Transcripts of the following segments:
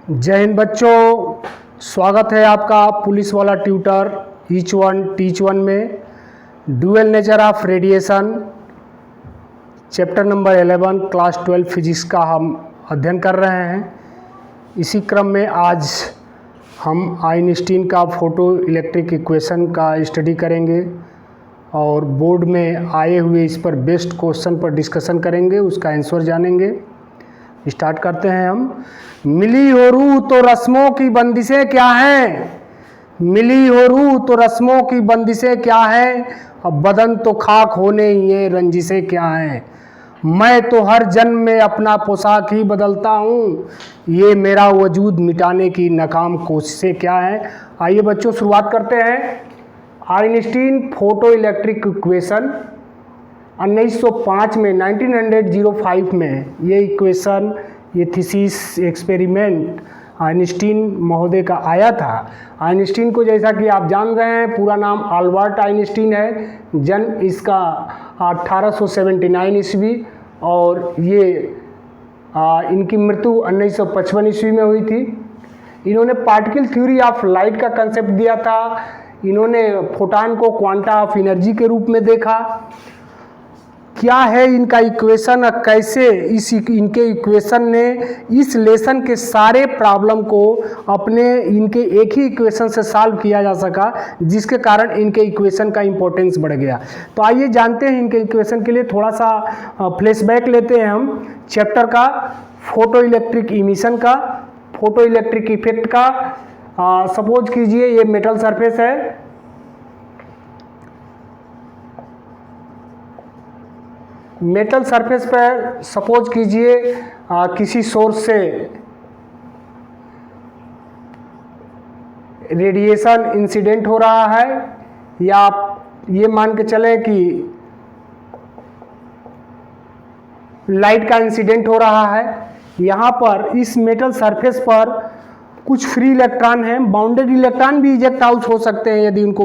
जय हिंद बच्चों, स्वागत है आपका पुलिस वाला tutor each one teach one में dual nature of radiation chapter number 11 class 12 physics का हम अध्ययन कर रहे हैं। इसी क्रम में आज हम आइंस्टीन का फोटो इलेक्ट्रिक इक्वेशन का स्टडी करेंगे और बोर्ड में आए हुए इस पर बेस्ट क्वेश्चन पर डिस्कशन करेंगे, उसका आंसर जानेंगे। स्टार्ट करते हैं हम। मिली हो रूह तो रस्मों की बंदिशें क्या हैं? मिली हो रूह तो रस्मों की बंदिशें क्या हैं? अब बदन तो खाक होने ये रंजिशें क्या हैं? मैं तो हर जन्म में अपना पोशाक ही बदलता हूँ, ये मेरा वजूद मिटाने की नाकाम कोशिशें क्या हैं? आइए बच्चों शुरुआत करते हैं। आइंस्टीन फोटो इलेक्ट्रिक इक्वेशन 1905 में 1905 में ये इक्वेशन, ये थीसिस एक्सपेरिमेंट आइंस्टीन महोदय का आया था। आइंस्टीन को जैसा कि आप जान रहे हैं पूरा नाम अल्बर्ट आइंस्टीन है। जन्म इसका 1879 ईस्वी और ये इनकी मृत्यु 1955 ईस्वी में हुई थी। इन्होंने पार्टिकल थ्योरी ऑफ लाइट का कंसेप्ट दिया था। इन्होंने फोटॉन को क्वांटा ऑफ एनर्जी के रूप में देखा। क्या है इनका इक्वेशन और कैसे इनके इक्वेशन ने इस लेसन के सारे प्रॉब्लम को अपने इनके एक ही इक्वेशन से सॉल्व किया जा सका, जिसके कारण इनके इक्वेशन का इम्पोर्टेंस बढ़ गया। तो आइए जानते हैं इनके इक्वेशन के लिए थोड़ा सा फ्लैशबैक लेते हैं हम चैप्टर का, फोटो इलेक्ट्रिक इमिशन का, फोटो इलेक्ट्रिक इफेक्ट का। सपोज कीजिए ये मेटल सरफेस है, मेटल सरफेस पर सपोज कीजिए किसी सोर्स से रेडिएशन इंसिडेंट हो रहा है, या आप ये मान के चलें कि लाइट का इंसिडेंट हो रहा है। यहाँ पर इस मेटल सरफेस पर कुछ फ्री इलेक्ट्रॉन हैं, बाउंडेड इलेक्ट्रॉन भी इजेक्ट आउट हो सकते हैं यदि उनको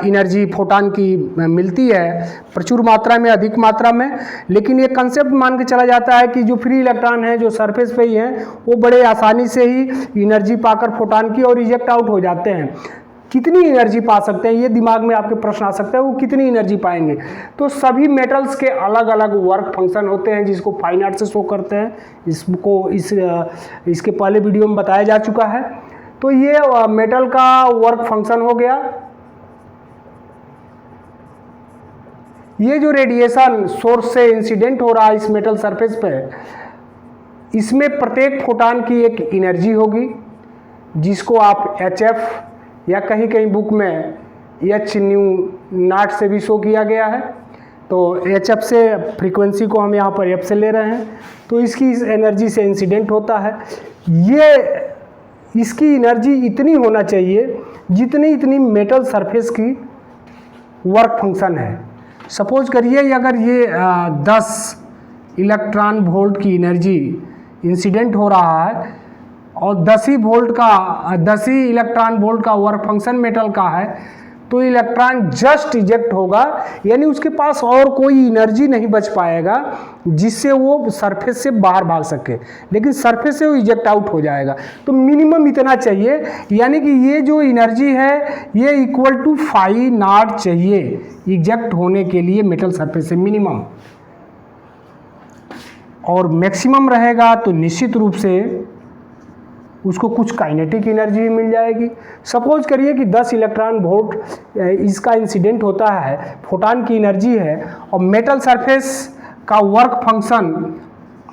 एनर्जी फोटॉन की मिलती है प्रचुर मात्रा में, अधिक मात्रा में। लेकिन ये कंसेप्ट मान के चला जाता है कि जो फ्री इलेक्ट्रॉन हैं जो सरफेस पे ही हैं वो बड़े आसानी से ही एनर्जी पाकर फोटॉन की और इजेक्ट आउट हो जाते हैं। कितनी एनर्जी पा सकते हैं, ये दिमाग में आपके प्रश्न आ सकता है, वो कितनी एनर्जी पाएंगे? तो सभी मेटल्स के अलग अलग वर्क फंक्शन होते हैं जिसको फाइन आर्ट से शो करते हैं। इसके पहले वीडियो में बताया जा चुका है। तो ये मेटल का वर्क फंक्शन हो गया। ये जो रेडिएशन सोर्स से इंसिडेंट हो रहा है इस मेटल सरफेस पे, इसमें प्रत्येक फोटॉन की एक एनर्जी होगी जिसको आप HF या कहीं कहीं बुक में h0 से भी शो किया गया है। तो HF से फ्रीक्वेंसी को हम यहाँ पर F से ले रहे हैं, तो इसकी इस एनर्जी से इंसिडेंट होता है। ये इसकी एनर्जी इतनी होना चाहिए जितनी इतनी मेटल सरफेस की वर्क फंक्शन है। सपोज करिए अगर ये 10 इलेक्ट्रॉन वोल्ट की एनर्जी इंसिडेंट हो रहा है और 10 ही इलेक्ट्रॉन वोल्ट का वर्क फंक्शन मेटल का है, तो इलेक्ट्रॉन जस्ट इजेक्ट होगा, यानी उसके पास और कोई एनर्जी नहीं बच पाएगा जिससे वो सरफेस से बाहर भाग सके, लेकिन सरफेस से वो इजेक्ट आउट हो जाएगा। तो मिनिमम इतना चाहिए, यानी कि ये जो एनर्जी है ये इक्वल टू फाई नॉट चाहिए इजेक्ट होने के लिए मेटल सरफेस से मिनिमम, और मैक्सिमम रहेगा तो निश्चित रूप से उसको कुछ काइनेटिक एनर्जी भी मिल जाएगी। सपोज करिए कि 10 इलेक्ट्रॉन वोल्ट इसका इंसिडेंट होता है, फोटॉन की एनर्जी है, और मेटल सरफेस का वर्क फंक्शन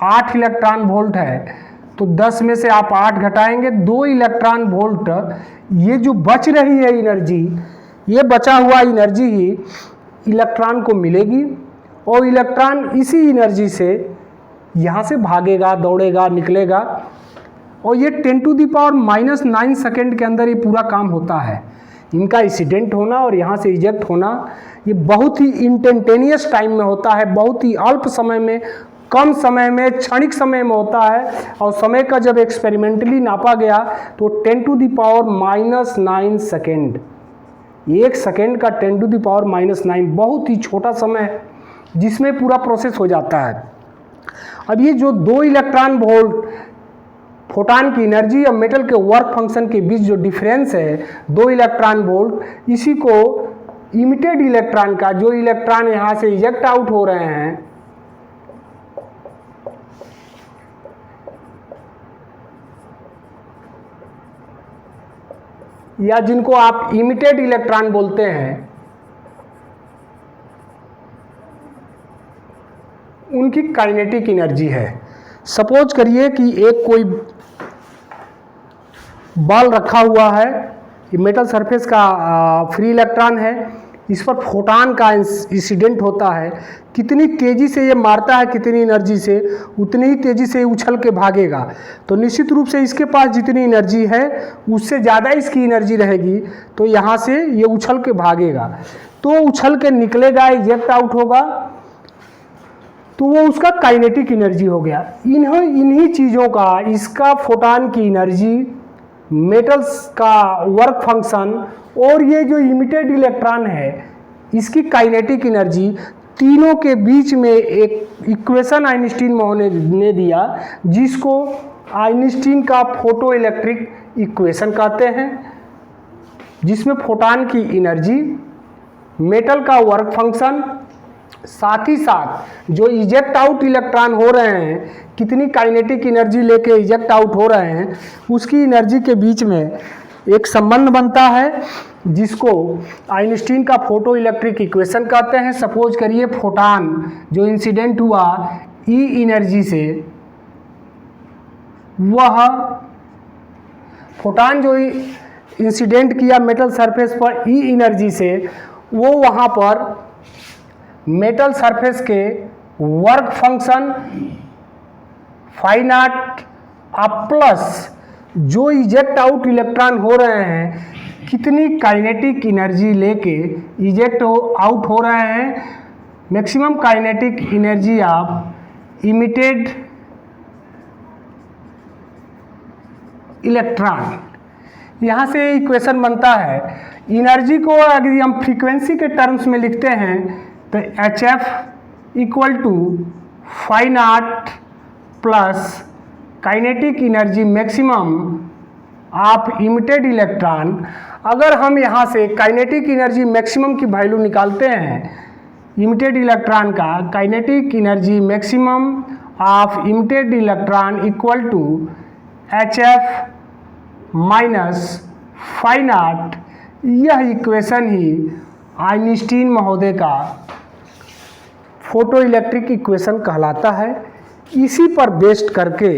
8 इलेक्ट्रॉन वोल्ट है। तो 10 में से आप 8 घटाएंगे, 2 इलेक्ट्रॉन वोल्ट ये जो बच रही है एनर्जी, ये बचा हुआ एनर्जी ही इलेक्ट्रॉन को मिलेगी, और इलेक्ट्रॉन इसी एनर्जी से यहाँ से भागेगा, दौड़ेगा, निकलेगा, और ये 10⁻⁹ सेकेंड के अंदर ये पूरा काम होता है। इनका इंसिडेंट होना और यहाँ से इजेक्ट होना ये बहुत ही इंस्टेंटेनियस टाइम में होता है, बहुत ही अल्प समय में, कम समय में, क्षणिक समय में होता है। और समय का जब एक्सपेरिमेंटली नापा गया तो 10⁻⁹ सेकेंड, 1 सेकेंड का 10⁻⁹ बहुत ही छोटा समय है जिसमें पूरा प्रोसेस हो जाता है। अब ये जो 2 इलेक्ट्रॉन वोल्ट फोटान की एनर्जी और मेटल के वर्क फंक्शन के बीच जो डिफरेंस है 2 इलेक्ट्रॉन वोल्ट, इसी को इमिटेड इलेक्ट्रॉन का, जो इलेक्ट्रॉन यहाँ से इजेक्ट आउट हो रहे हैं, या जिनको आप इमिटेड इलेक्ट्रॉन बोलते हैं, उनकी काइनेटिक एनर्जी है। सपोज करिए कि एक कोई बॉल रखा हुआ है, ये मेटल सरफेस का फ्री इलेक्ट्रॉन है, इस पर फोटान का इंसिडेंट होता है। कितनी तेज़ी से ये मारता है, कितनी एनर्जी से, उतनी ही तेज़ी से उछल के भागेगा। तो निश्चित रूप से इसके पास जितनी एनर्जी है उससे ज़्यादा इसकी एनर्जी रहेगी, तो यहाँ से ये उछल के भागेगा, तो उछल के निकलेगा, इजेक्ट आउट होगा, तो वो उसका काइनेटिक एनर्जी हो गया। इन्हीं चीज़ों का, इसका फोटान की एनर्जी, मेटल्स का वर्क फंक्शन और ये जो इमिटेड इलेक्ट्रॉन है इसकी काइनेटिक एनर्जी, तीनों के बीच में एक इक्वेशन आइंस्टीन ने दिया, जिसको आइंस्टीन का फोटो इलेक्ट्रिक इक्वेशन कहते हैं, जिसमें फोटान की एनर्जी, मेटल का वर्क फंक्शन, साथ ही साथ जो इजेक्ट आउट इलेक्ट्रॉन हो रहे हैं, कितनी काइनेटिक एनर्जी लेके इजेक्ट आउट हो रहे हैं, उसकी एनर्जी के बीच में एक संबंध बनता है, जिसको आइंस्टीन का फोटो इलेक्ट्रिक इक्वेशन कहते हैं। सपोज करिए फोटान जो इंसिडेंट हुआ ई एनर्जी से, वह फोटान जो इंसिडेंट किया मेटल सरफेस पर ई एनर्जी से, वो वहाँ पर मेटल सरफेस के work function phi not plus जो इजेक्ट आउट इलेक्ट्रॉन हो रहे हैं, कितनी काइनेटिक एनर्जी लेके इजेक्ट आउट हो रहे हैं, maximum kinetic energy of emitted electron. यहाँ से इक्वेशन बनता है। एनर्जी को अगर हम फ्रीक्वेंसी के टर्म्स में लिखते हैं तो HF equal to phi not plus kinetic energy maximum of emitted electron. अगर हम यहाँ से काइनेटिक एनर्जी मैक्सिमम की वैल्यू निकालते हैं इमिटेड इलेक्ट्रॉन का, kinetic energy maximum of emitted electron equal to HF minus phi not, यह इक्वेशन ही आइंस्टीन महोदय का फोटो इलेक्ट्रिक इक्वेशन कहलाता है। इसी पर बेस्ड करके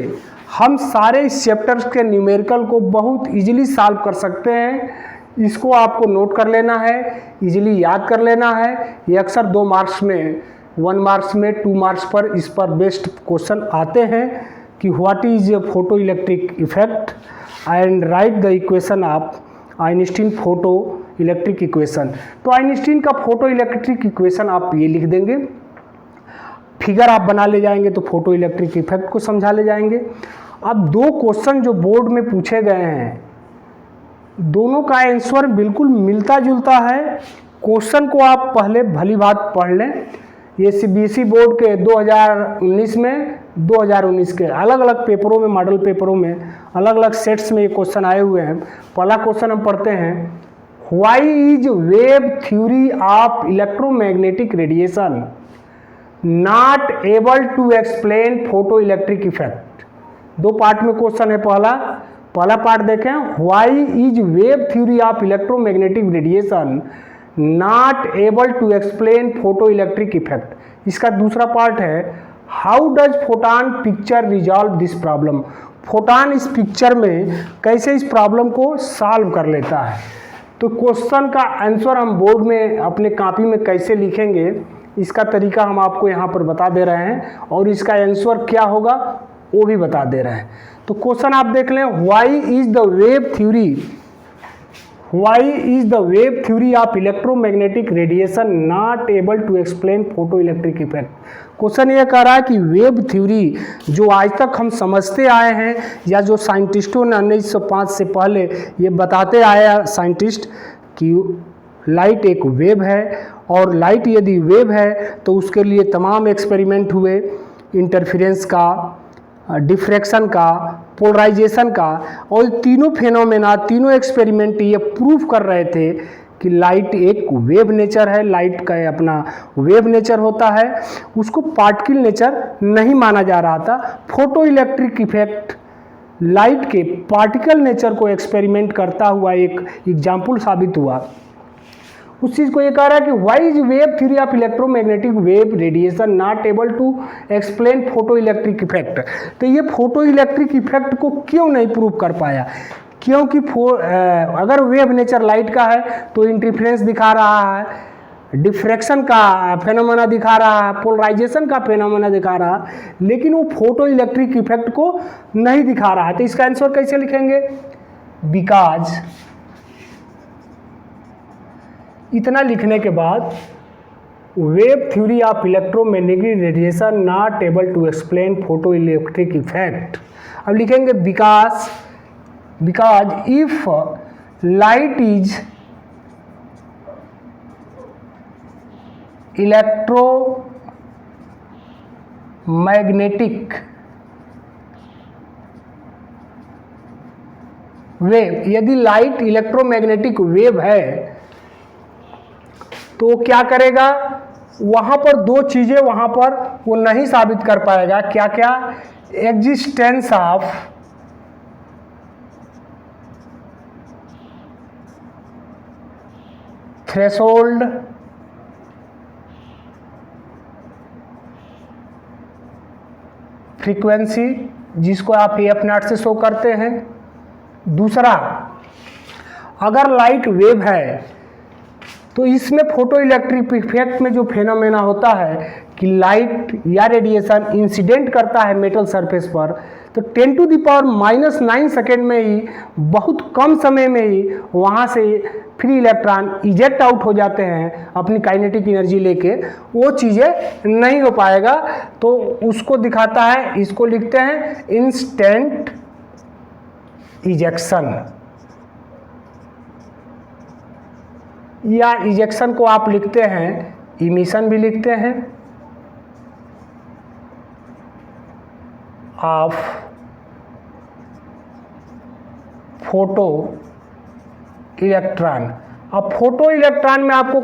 हम सारे इस चैप्टर्स के न्यूमेरिकल को बहुत इजीली सॉल्व कर सकते हैं। इसको आपको नोट कर लेना है, इजीली याद कर लेना है। ये अक्सर 2 मार्क्स में, 1 मार्क्स में, 2 मार्क्स पर इस पर बेस्ड क्वेश्चन आते हैं कि what is photo electric effect and right the equation of Einstein photo electric equation. तो आइंस्टीन का फोटो इलेक्ट्रिक इक्वेशन आप ये लिख देंगे, फिगर आप बना ले जाएंगे तो फोटो इलेक्ट्रिक इफेक्ट को समझा ले जाएंगे। अब 2 क्वेश्चन जो बोर्ड में पूछे गए हैं, दोनों का आंसर बिल्कुल मिलता जुलता है। क्वेश्चन को आप पहले भली बात पढ़ लें। ये CBSE बोर्ड के 2019 में, 2019 के अलग अलग पेपरों में, मॉडल पेपरों में, अलग अलग सेट्स में ये क्वेश्चन आए हुए हैं। पहला क्वेश्चन हम पढ़ते हैं, why is wave theory of electromagnetic radiation not able to explain photo electric effect. 2 part में क्वेश्चन है। पहला पार्ट देखें, why is wave theory of electromagnetic radiation not able to explain photo electric effect. इसका दूसरा part है, how does photon picture resolve this problem. Photon इस picture में कैसे इस प्रॉब्लम को सॉल्व कर लेता है। तो क्वेश्चन का आंसर हम बोर्ड में अपने कॉपी में कैसे लिखेंगे, इसका तरीका हम आपको यहाँ पर बता दे रहे हैं, और इसका आंसर क्या होगा वो भी बता दे रहे हैं। तो क्वेश्चन आप देख लें, why is the wave theory of electromagnetic radiation not able to explain photo electric effect. Question ये कह रहा है कि वेव थ्योरी जो आज तक हम समझते आए हैं, या जो साइंटिस्टों ने 1905 से पहले ये बताते आए साइंटिस्ट कि लाइट एक वेव है, और लाइट यदि वेव है तो उसके लिए तमाम एक्सपेरिमेंट हुए, इंटरफेरेंस का, डिफ्रैक्शन का, पोलराइजेशन का, और तीनों फेनोमेना, तीनों एक्सपेरिमेंट ये प्रूव कर रहे थे कि लाइट एक वेव नेचर है, लाइट का अपना वेव नेचर होता है, उसको पार्टिकल नेचर नहीं माना जा रहा था। फोटो इलेक्ट्रिक इफेक्ट लाइट के पार्टिकल नेचर को एक्सपेरिमेंट करता हुआ एक एग्जाम्पल साबित हुआ। उस चीज़ को ये कह रहा है कि why is wave theory of electromagnetic wave radiation not able to explain photo electric effect. तो ये फोटो इलेक्ट्रिक इफेक्ट को क्यों नहीं प्रूव कर पाया? क्योंकि अगर वेव नेचर लाइट का है तो इंटरफेरेंस दिखा रहा है, डिफ्रैक्शन का फेनोमेना दिखा रहा है, पोलराइजेशन का फेनोमेना दिखा रहा है, लेकिन वो फोटो इलेक्ट्रिक इफेक्ट को नहीं दिखा रहा है। तो इसका आंसर कैसे लिखेंगे? बिकॉज, इतना लिखने के बाद wave theory of electromagnetic radiation not able to explain photo electric effect. अब लिखेंगे because if light is electromagnetic wave, यदि लाइट इलेक्ट्रोमैग्नेटिक वेव है तो क्या करेगा? वहाँ पर दो चीज़ें वहाँ पर वो नहीं साबित कर पाएगा। क्या क्या? एग्जिस्टेंस ऑफ थ्रेशोल्ड फ्रीक्वेंसी, जिसको आप एफ नॉट से शो करते हैं। दूसरा, अगर लाइट वेव है तो इसमें फोटो इलेक्ट्रिक इफेक्ट में जो फेनोमेना होता है कि लाइट या रेडिएशन इंसिडेंट करता है मेटल सरफेस पर, तो 10⁻⁹ सेकेंड में ही, बहुत कम समय में ही वहाँ से फ्री इलेक्ट्रॉन इजेक्ट आउट हो जाते हैं अपनी काइनेटिक एनर्जी लेके। वो चीज़ें नहीं हो पाएगा, तो उसको दिखाता है, इसको लिखते हैं इंस्टेंट इजेक्शन, या इजेक्शन को आप लिखते हैं इमिशन भी लिखते हैं ऑफ फोटो इलेक्ट्रॉन। अब फोटो इलेक्ट्रॉन में आपको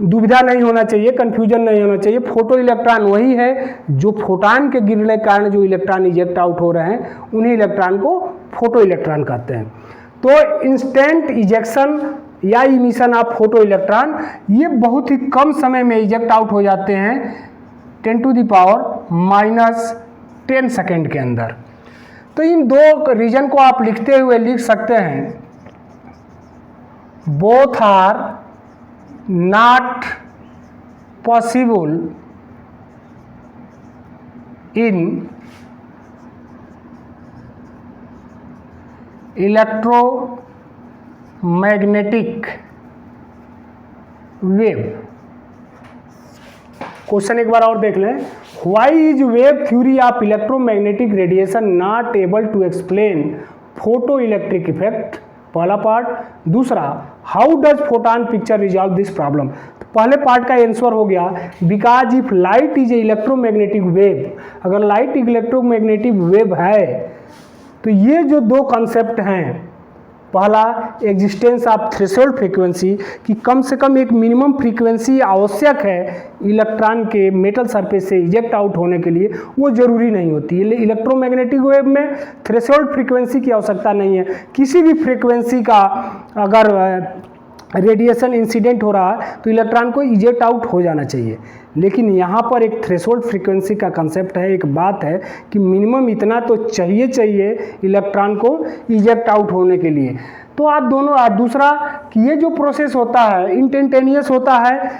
दुविधा नहीं होना चाहिए, कंफ्यूजन नहीं होना चाहिए। फोटो इलेक्ट्रॉन वही है जो फोटॉन के गिरने के कारण जो इलेक्ट्रॉन इजेक्ट आउट हो रहे हैं, उन्हीं इलेक्ट्रॉन को फोटो इलेक्ट्रॉन कहते हैं। तो इंस्टेंट इजेक्शन या इमिशन ऑफ फोटो इलेक्ट्रॉन, ये बहुत ही कम समय में इजेक्ट आउट हो जाते हैं 10⁻⁻10 सेकेंड के अंदर। तो इन दो रीजन को आप लिखते हुए लिख सकते हैं, both are not possible in electromagnetic wave. Question एक बार और देख लें, why is wave theory of electromagnetic radiation not able to explain photo electric effect, पहला पार्ट। दूसरा, how does photon picture resolve this problem. तो पहले पार्ट का आंसर हो गया because if light is a electromagnetic wave, अगर light electromagnetic wave है तो ये जो दो कॉन्सेप्ट हैं, पहला एग्जिस्टेंस ऑफ थ्रेशोल्ड फ्रीक्वेंसी, कि कम से कम एक मिनिमम फ्रीक्वेंसी आवश्यक है इलेक्ट्रॉन के मेटल सरफेस से इजेक्ट आउट होने के लिए, वो ज़रूरी नहीं होती है। इलेक्ट्रोमैग्नेटिक वेव में थ्रेशोल्ड फ्रीक्वेंसी की आवश्यकता नहीं है। किसी भी फ्रीक्वेंसी का अगर रेडिएशन इंसिडेंट हो रहा है तो इलेक्ट्रॉन को इजेक्ट आउट हो जाना चाहिए। लेकिन यहाँ पर एक थ्रेशोल्ड फ्रीक्वेंसी का कंसेप्ट है, एक बात है कि मिनिमम इतना तो चाहिए इलेक्ट्रॉन को इजेक्ट आउट होने के लिए। तो आप दोनों, दूसरा कि ये जो प्रोसेस होता है इंस्टेंटेनियस होता है,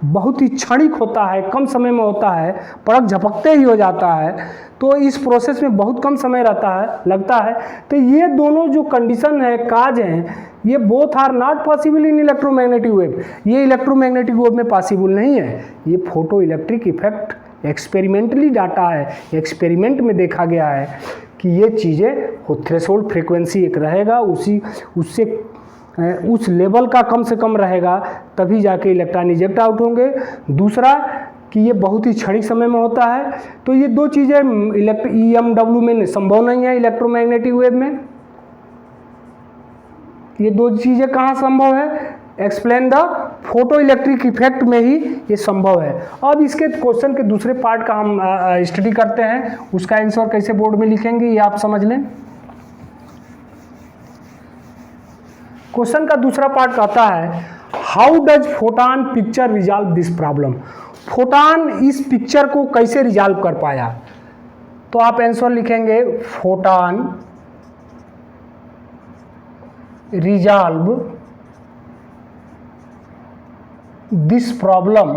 बहुत ही क्षणिक होता है, कम समय में होता है, पलक झपकते ही हो जाता है, तो इस प्रोसेस में बहुत कम समय लगता है। तो ये दोनों जो कंडीशन है, काज हैं, ये both are not possible in electromagnetic wave. ये इलेक्ट्रोमैग्नेटिक वेव में पॉसिबल नहीं है। ये photo electric effect experimentally data है, एक्सपेरिमेंट में देखा गया है कि ये चीज़ें थ्रेशोल्ड फ्रीक्वेंसी एक रहेगा, उससे उस लेवल का कम से कम रहेगा, तभी जाके इलेक्ट्रॉन इजेक्ट आउट होंगे। दूसरा कि ये बहुत ही क्षणिक समय में होता है। तो ये दो चीज़ें EMW में संभव नहीं है, इलेक्ट्रोमैग्नेटिक वेव में। ये दो चीज़ें कहाँ संभव है? Explain the photo electric effect में ही ये संभव है। अब इसके क्वेश्चन के दूसरे पार्ट का हम स्टडी करते हैं, उसका आंसर कैसे बोर्ड में लिखेंगे ये आप समझ लें। क्वेश्चन का दूसरा पार्ट कहता है how does photon picture resolve this problem. Photon इस पिक्चर को कैसे रिजॉल्व कर पाया? तो आप आंसर लिखेंगे photon resolve this problem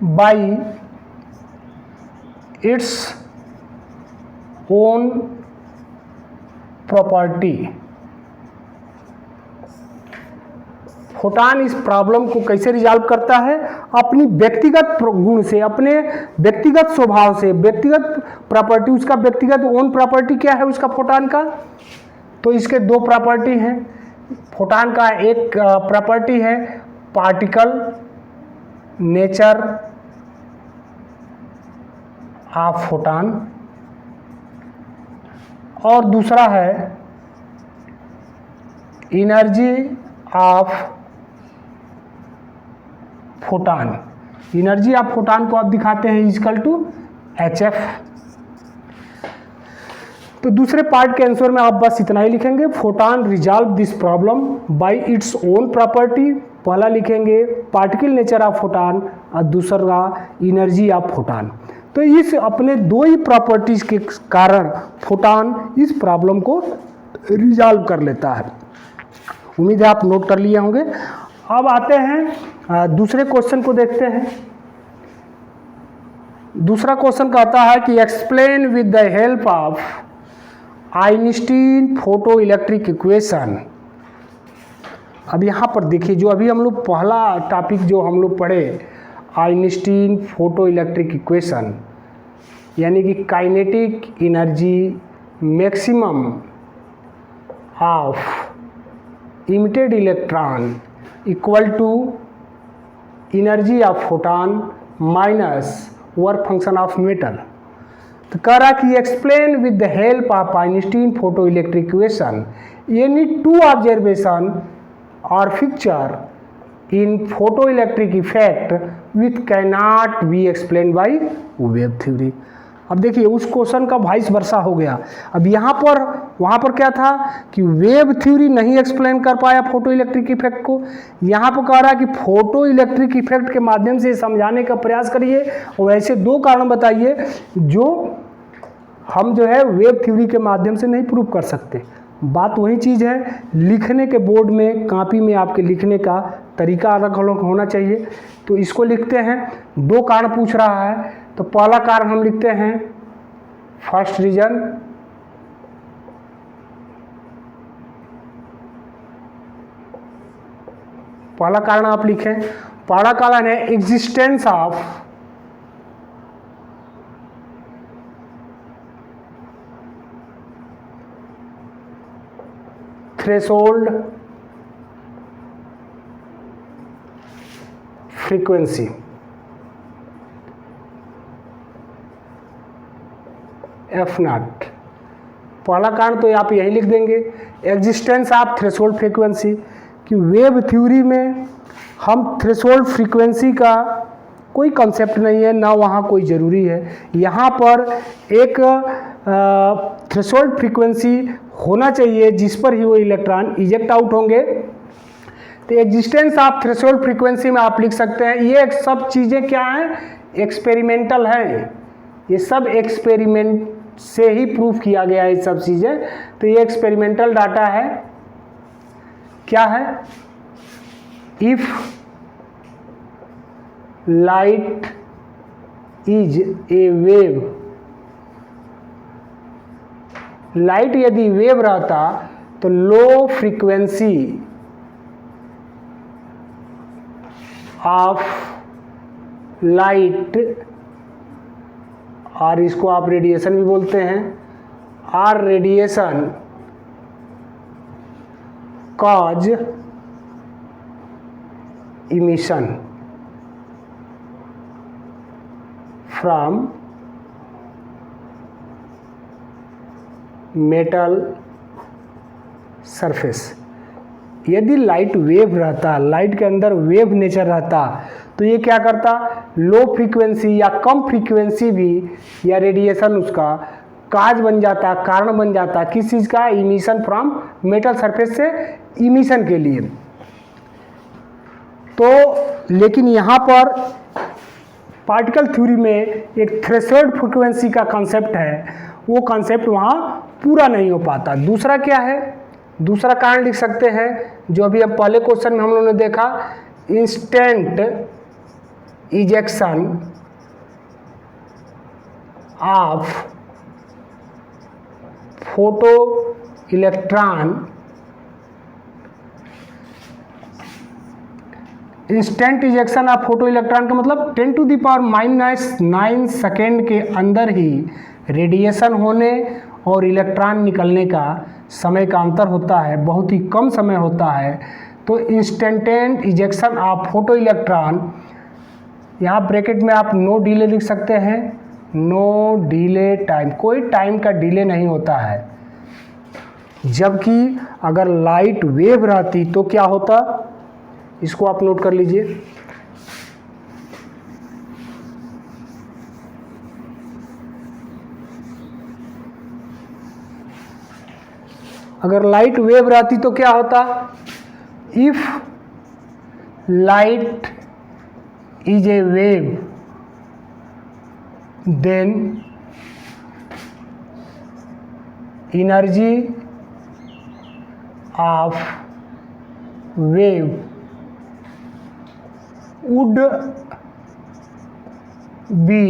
bye its own property. Photon इस प्रॉब्लम को कैसे रिजॉल्व करता है? अपनी व्यक्तिगत गुण से, अपने व्यक्तिगत स्वभाव से, व्यक्तिगत प्रॉपर्टी। उसका व्यक्तिगत ओन प्रॉपर्टी क्या है उसका फोटॉन का? तो इसके दो प्रॉपर्टी हैं। फोटॉन का एक प्रॉपर्टी है पार्टिकल नेचर ऑफ फोटॉन, और दूसरा है energy of photon. Energy of photon को आप दिखाते हैं इक्वल टू HF। तो दूसरे पार्ट के आंसर में आप बस इतना ही लिखेंगे, photon resolve this problem bye its own property. पहला लिखेंगे पार्टिकल नेचर ऑफ फोटॉन और दूसरा एनर्जी ऑफ फोटॉन। तो इस अपने दो ही प्रॉपर्टीज के कारण फोटॉन इस प्रॉब्लम को रिजॉल्व कर लेता है। उम्मीद है आप नोट कर लिए होंगे। अब आते हैं दूसरे क्वेश्चन को देखते हैं। दूसरा क्वेश्चन कहता है कि explain with the help of Einstein photo electric equation. अब यहाँ पर देखिए, जो अभी हम लोग पहला टॉपिक जो हम लोग पढ़े आइंस्टीन फोटो इलेक्ट्रिक इक्वेशन, यानी कि kinetic energy maximum of emitted electron equal to energy of photon minus work function of metal. तो कह रहा कि explain with the help of Einstein photo electric equation any two observation और picture in photo electric effect with can not be explain by wave theory. अब देखिए उस question का vice versa हो गया। अब यहाँ पर वहाँ पर क्या था कि वेव थ्योरी नहीं एक्सप्लेन कर पाया फोटो इलेक्ट्रिक इफेक्ट को। यहाँ पर कह रहा है कि फोटो इलेक्ट्रिक इफेक्ट के माध्यम से समझाने का प्रयास करिए और ऐसे दो कारण बताइए जो हम जो है वेव थ्योरी के माध्यम से नहीं प्रूव कर सकते। बात वही चीज़ है, लिखने के बोर्ड में कॉपी में आपके लिखने का तरीका अलग अलग होना चाहिए। तो इसको लिखते हैं, दो कारण पूछ रहा है। तो पहला कारण हम लिखते हैं फर्स्ट रीजन, पहला कारण आप लिखें। पहला कारण है existence of threshold frequency. F0। पहला कारण तो आप यही लिख देंगे, एग्जिस्टेंस ऑफ थ्रेशोल्ड फ्रीक्वेंसी, कि वेव थ्योरी में हम थ्रेशोल्ड फ्रीक्वेंसी का कोई कंसेप्ट नहीं है, ना वहाँ कोई ज़रूरी है। यहाँ पर एक थ्रेशोल्ड फ्रीक्वेंसी होना चाहिए जिस पर ही वो इलेक्ट्रॉन इजेक्ट आउट होंगे। तो एग्जिस्टेंस ऑफ थ्रेशोल्ड फ्रीक्वेंसी में आप लिख सकते हैं ये सब चीज़ें क्या हैं, एक्सपेरिमेंटल हैं। ये सब एक्सपेरिमेंट से ही प्रूफ किया गया है ये सब चीज़ें। तो ये एक्सपेरिमेंटल डाटा है। क्या है? If light is a wave, light यदि वेव रहता तो लो फ्रीक्वेंसी ऑफ लाइट, और इसको आप रेडिएशन भी बोलते हैं, R radiation cause emission from metal surface। यदि लाइट वेव रहता, लाइट के अंदर वेव नेचर रहता, तो ये क्या करता, लो फ्रीक्वेंसी या कम फ्रीक्वेंसी भी या रेडिएशन उसका काज बन जाता, कारण बन जाता किस चीज़ का, इमिशन फ्रॉम मेटल सरफेस से इमिशन के लिए। तो लेकिन यहाँ पर पार्टिकल थ्योरी में एक थ्रेशोल्ड फ्रीक्वेंसी का कॉन्सेप्ट है, वो कॉन्सेप्ट वहाँ पूरा नहीं हो पाता। दूसरा क्या है, दूसरा कारण लिख सकते हैं जो अभी हम पहले क्वेश्चन में हम लोगों ने देखा, instant ejection of photo electron. Instant ejection of photo electron का मतलब 10⁻⁹ सेकेंड के अंदर ही रेडिएशन होने और इलेक्ट्रॉन निकलने का समय का अंतर होता है, बहुत ही कम समय होता है। तो instantaneous ejection of photo electron, यहाँ ब्रैकेट में आप नो डिले लिख सकते हैं, नो डिले टाइम, कोई टाइम का डिले नहीं होता है। जबकि अगर लाइट वेव रहती तो क्या होता, इसको आप नोट कर लीजिए। अगर लाइट वेव रहती तो क्या होता, if light is a wave then energy of wave would be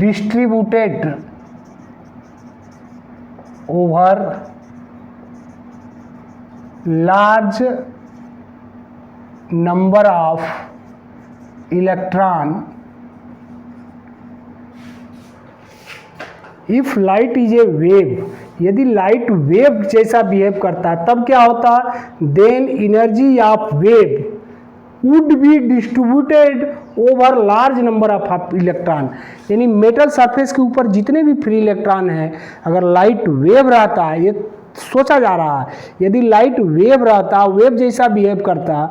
distributed over large number of electron। If light is a wave, यदि लाइट वेव जैसा बिहेव करता तब क्या होता, then energy of wave would be distributed over large number of electron. यानी metal surface के ऊपर जितने भी फ्री इलेक्ट्रॉन हैं, अगर लाइट वेव रहता है, ये सोचा जा रहा है, यदि लाइट वेव रहता, वेव जैसा बिहेव करता,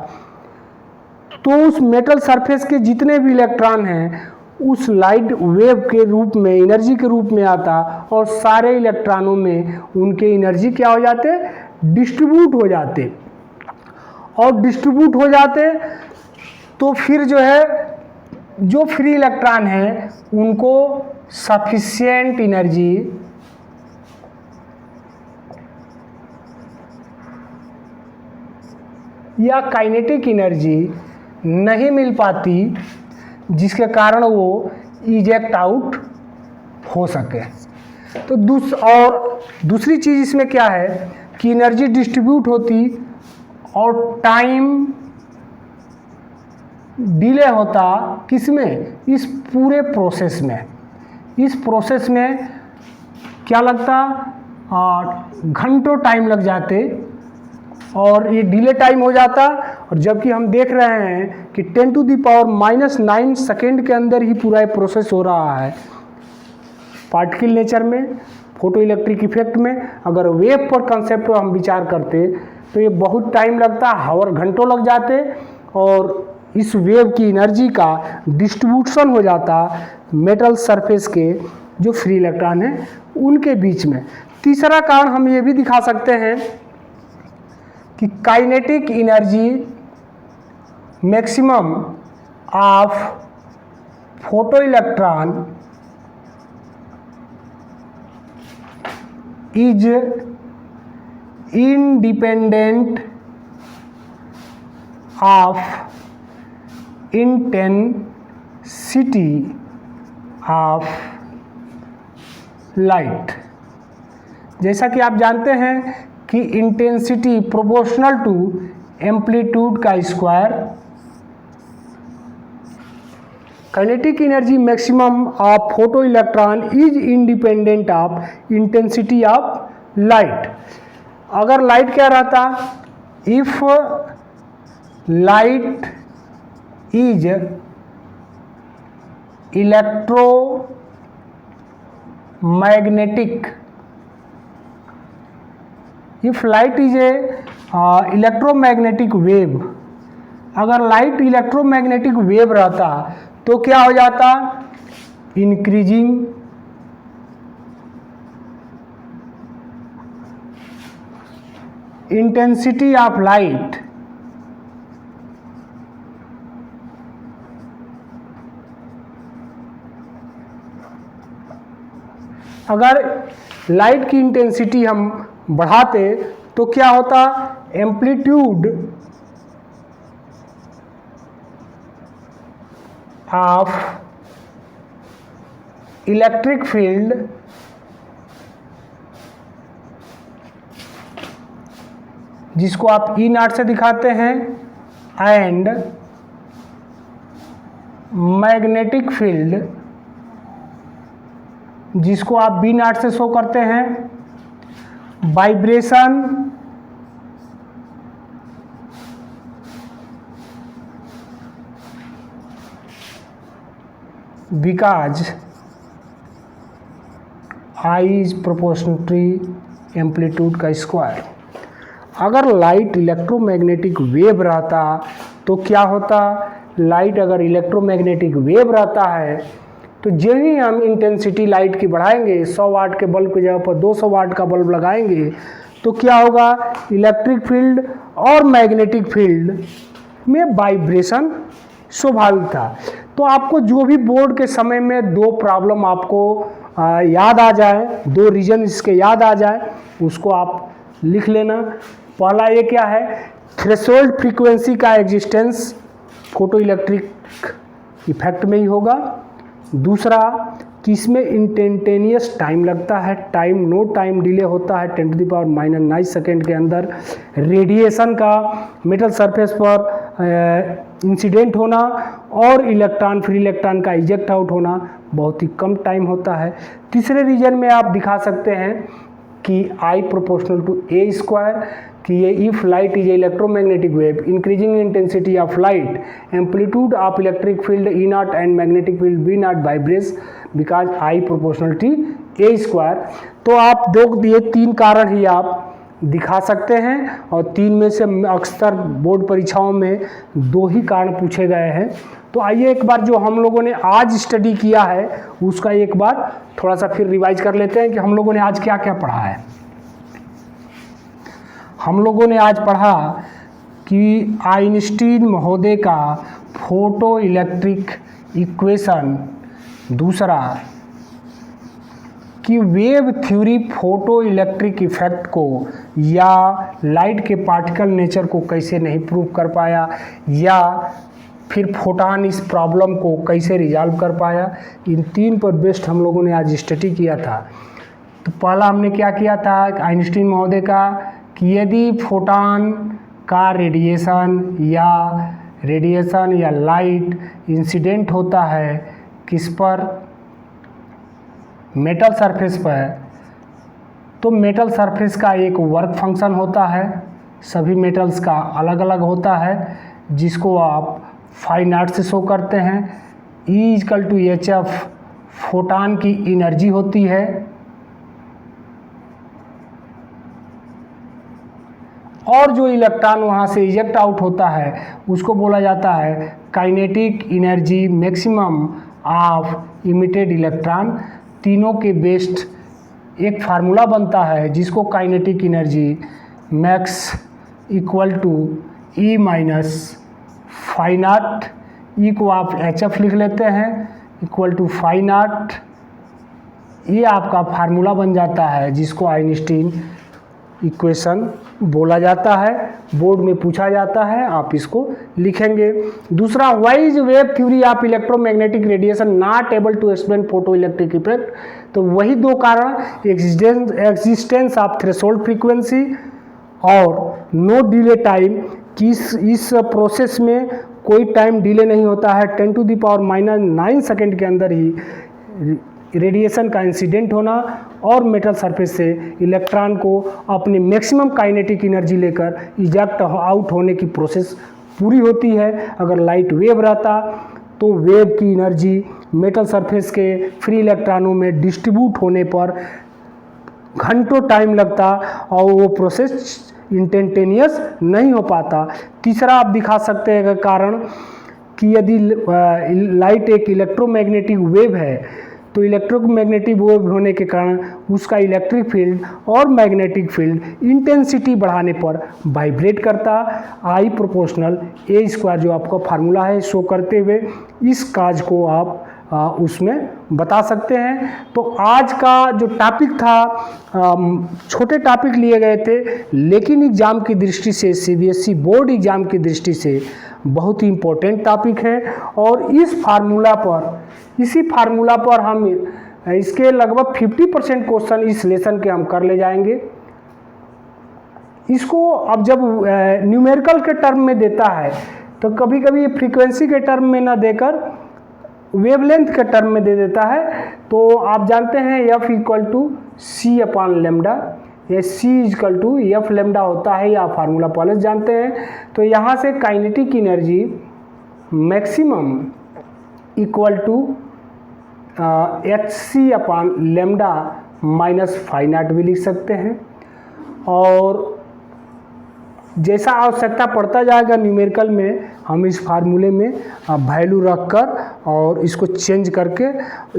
तो उस मेटल सरफेस के जितने भी इलेक्ट्रॉन हैं उस लाइट वेव के रूप में, एनर्जी के रूप में आता और सारे इलेक्ट्रॉनों में उनके एनर्जी क्या हो जाते, डिस्ट्रीब्यूट हो जाते। और डिस्ट्रीब्यूट हो जाते तो फिर जो है, जो फ्री इलेक्ट्रॉन हैं उनको सफिशिएंट एनर्जी या काइनेटिक एनर्जी नहीं मिल पाती, जिसके कारण वो इजेक्ट आउट हो सके। तो दूसरी चीज़ इसमें क्या है कि एनर्जी डिस्ट्रीब्यूट होती और टाइम डिले होता, किसमें, इस पूरे प्रोसेस में। इस प्रोसेस में क्या लगता, घंटों टाइम लग जाते और ये डिले टाइम हो जाता। और जबकि हम देख रहे हैं कि 10⁻⁹ सेकेंड के अंदर ही पूरा ये प्रोसेस हो रहा है। पार्टिकल नेचर में, फोटो इलेक्ट्रिक इफेक्ट में अगर वेव पर कंसेप्ट पर हम विचार करते तो ये बहुत टाइम लगता, हावर घंटों लग जाते और इस वेव की एनर्जी का डिस्ट्रीब्यूशन हो जाता मेटल सरफेस के जो फ्री इलेक्ट्रॉन हैं उनके बीच में। तीसरा कारण हम ये भी दिखा सकते हैं कि kinetic energy maximum of photo electron is independent of intensity of light। जैसा कि आप जानते हैं कि इंटेंसिटी प्रोपोर्शनल टू एम्पलीट्यूड का square. Kinetic energy maximum of photo electron is independent of intensity of light. अगर लाइट क्या रहता, if light is electromagnetic, if light is a electromagnetic wave, अगर लाइट इलेक्ट्रोमैग्नेटिक वेव रहता तो क्या हो जाता, इंक्रीजिंग इंटेंसिटी ऑफ लाइट अगर लाइट की इंटेंसिटी हम बढ़ाते तो क्या होता, एम्पलीट्यूड ऑफ इलेक्ट्रिक फील्ड जिसको आप ई नॉट से दिखाते हैं एंड मैग्नेटिक फील्ड जिसको आप बी नॉट से शो करते हैं, vibration because I is proportional amplitude का स्क्वायर। अगर लाइट इलेक्ट्रोमैग्नेटिक वेव रहता तो क्या होता, लाइट अगर इलेक्ट्रोमैग्नेटिक वेव रहता है तो जो ही हम इंटेंसिटी लाइट की बढ़ाएंगे, 100 वाट के बल्ब की जगह पर 200 वाट का बल्ब लगाएंगे तो क्या होगा, इलेक्ट्रिक फील्ड और मैग्नेटिक फील्ड में वाइब्रेशन स्वाभाविक था। तो आपको जो भी बोर्ड के समय में दो प्रॉब्लम आपको याद आ जाए, दो रीजन इसके याद आ जाए, उसको आप लिख लेना। पहला ये क्या है, थ्रेशोल्ड फ्रीक्वेंसी का एग्जिस्टेंस फोटो इलेक्ट्रिक इफेक्ट में ही होगा। दूसरा कि इसमें इंस्टेंटेनियस टाइम लगता है, टाइम नो टाइम डिले होता है 10⁻⁹ सेकेंड के अंदर। रेडिएशन का मेटल सरफेस पर इंसिडेंट होना और इलेक्ट्रॉन फ्री इलेक्ट्रॉन का इजेक्ट आउट होना बहुत ही कम टाइम होता है। तीसरे रीजन में आप दिखा सकते हैं कि I proportional to A square, कि ये if light is electromagnetic wave increasing intensity of light amplitude of electric field E nought and magnetic field B nought vibrates because I proportionality A square. तो आप दो ये तीन कारण ही आप दिखा सकते हैं और तीन में से अक्सर बोर्ड परीक्षाओं में दो ही कारण पूछे गए हैं। तो आइए एक बार जो हम लोगों ने आज स्टडी किया है उसका एक बार थोड़ा सा फिर रिवाइज कर लेते हैं कि हम लोगों ने आज क्या क्या पढ़ा है। हम लोगों ने आज पढ़ा कि आइंस्टीन महोदय का फोटो इलेक्ट्रिक इक्वेशन, दूसरा कि wave theory photo electric effect को या लाइट के पार्टिकल नेचर को कैसे नहीं प्रूव कर पाया, या फिर फोटॉन इस प्रॉब्लम को कैसे रिजॉल्व कर पाया। इन तीन पर बेस्ड हम लोगों ने आज स्टडी किया था। तो पहला हमने क्या किया था, आइंस्टीन महोदय का कि यदि फोटॉन का रेडिएशन या लाइट इंसिडेंट होता है किस पर, मेटल सरफेस पर, तो मेटल सरफेस का एक वर्क फंक्शन होता है, सभी मेटल्स का अलग अलग होता है, जिसको आप फाई नॉट से शो करते हैं। E=hf फोटॉन की एनर्जी होती है और जो इलेक्ट्रॉन वहाँ से इजेक्ट आउट होता है उसको बोला जाता है kinetic energy maximum of emitted electron. तीनों के बेस्ड एक फार्मूला बनता है जिसको kinetic energy max equal to E minus phi not, E को आप HF लिख लेते हैं इक्वल टू फाई नॉट। ये आपका फार्मूला बन जाता है जिसको आइंस्टीन इक्वेशन बोला जाता है, बोर्ड में पूछा जाता है, आप इसको लिखेंगे। दूसरा, why is wave theory of electromagnetic radiation not able to explain photo electric effect. तो वही दो कारण, एग्जिस्टेंस ऑफ थ्रेशोल्ड फ्रीक्वेंसी और नो डिले टाइम, कि इस प्रोसेस में कोई टाइम डिले नहीं होता है, 10⁻⁹ सेकेंड के अंदर ही रेडिएशन का इंसिडेंट होना और मेटल सरफेस से इलेक्ट्रॉन को अपनी मैक्सिमम काइनेटिक एनर्जी लेकर इजेक्ट आउट होने की प्रोसेस पूरी होती है। अगर लाइट वेव रहता तो वेव की एनर्जी मेटल सरफेस के फ्री इलेक्ट्रॉनों में डिस्ट्रीब्यूट होने पर घंटों टाइम लगता और वो प्रोसेस इंस्टेंटेनियस नहीं हो पाता। तीसरा आप दिखा सकते हैं कारण कि यदि लाइट एक इलेक्ट्रोमैग्नेटिक वेव है तो इलेक्ट्रोमैग्नेटिक वेव होने के कारण उसका इलेक्ट्रिक फील्ड और मैग्नेटिक फील्ड इंटेंसिटी बढ़ाने पर वाइब्रेट करता। आई प्रोपोर्शनल ए स्क्वायर जो आपका फार्मूला है शो करते हुए इस काज को आप उसमें बता सकते हैं। तो आज का जो टॉपिक था छोटे टॉपिक लिए गए थे, लेकिन एग्ज़ाम की दृष्टि से सीबीएसई बोर्ड एग्ज़ाम की दृष्टि से बहुत ही इम्पोर्टेंट टॉपिक है। और इसी फार्मूला पर हम इसके लगभग 50% क्वेश्चन इस लेसन के हम कर ले जाएंगे। इसको अब जब न्यूमेरिकल के टर्म में देता है तो कभी कभी ये फ्रीक्वेंसी के टर्म में ना देकर वेवलेंथ के टर्म में दे देता है। तो आप जानते हैं F equal to C upon lambda, ये C equal to F lambda होता है, या फार्मूला पहले से जानते हैं। तो यहाँ से kinetic energy maximum equal to H C upon lambda minus five not भी लिख सकते हैं। और जैसा आवश्यकता पड़ता जाएगा न्यूमेरिकल में हम इस फार्मूले में वैल्यू रखकर और इसको चेंज करके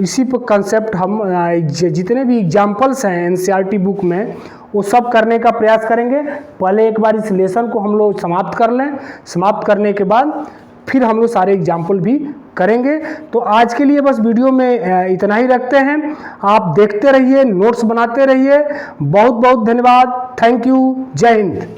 इसी पर कंसेप्ट हम जितने भी एग्जाम्पल्स हैं एनसीईआरटी बुक में वो सब करने का प्रयास करेंगे। पहले एक बार इस लेसन को हम लोग समाप्त कर लें, समाप्त करने के बाद फिर हम लोग सारे एग्जाम्पल भी करेंगे। तो आज के लिए बस वीडियो में इतना ही रखते हैं। आप देखते रहिए, नोट्स बनाते रहिए। बहुत बहुत धन्यवाद। Thank you. जय हिंद।